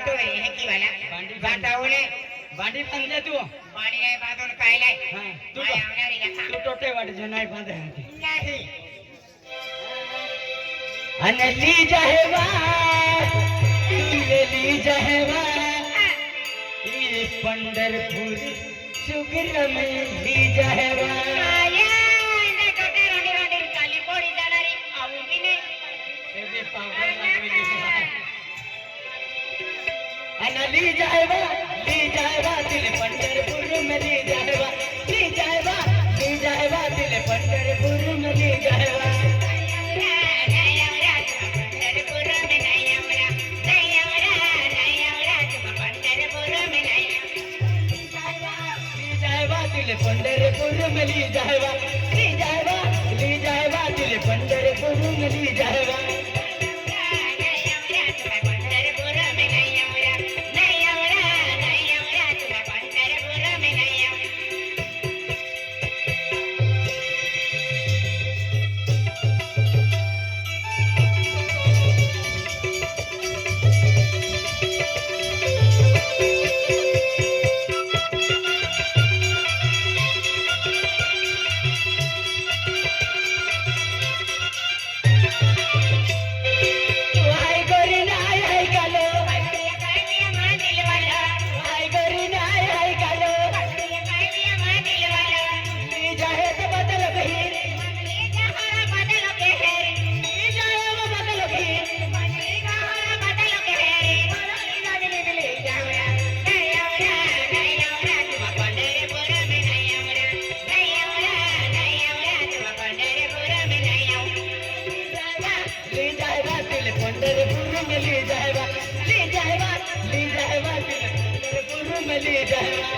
तो है की वाला बाटावले बांडी पंजे तू बाणी नाही बांधून काय नाही हां तू काय आवणारी लखा तू टोटे वाट जो नाही बांधे नाही अनली जहवा ली जहवा ये पंढरपूर शुगर में ली जहवा ली जाएगा दिल पंढरपुर में ली जाएगा दिल पंढरपुर में ली जाएगा दिल पंढरपुर में ली जाएगा दिल पंढरपुर में ली जाएगा पंढरपुर में ले जाएगा पंढरपुर में ले जाएगा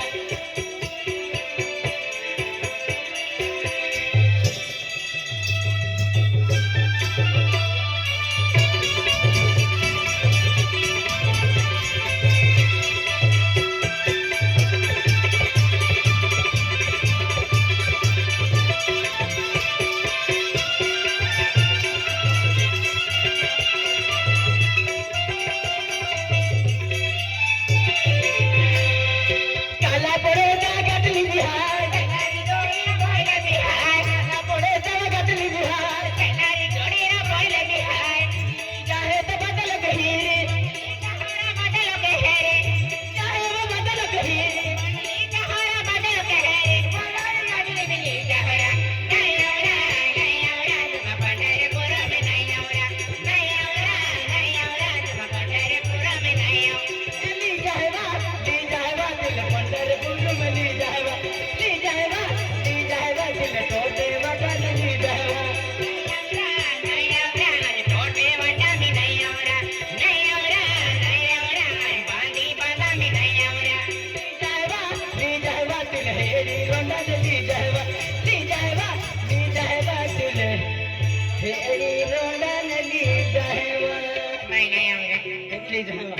नहीं आऊंगा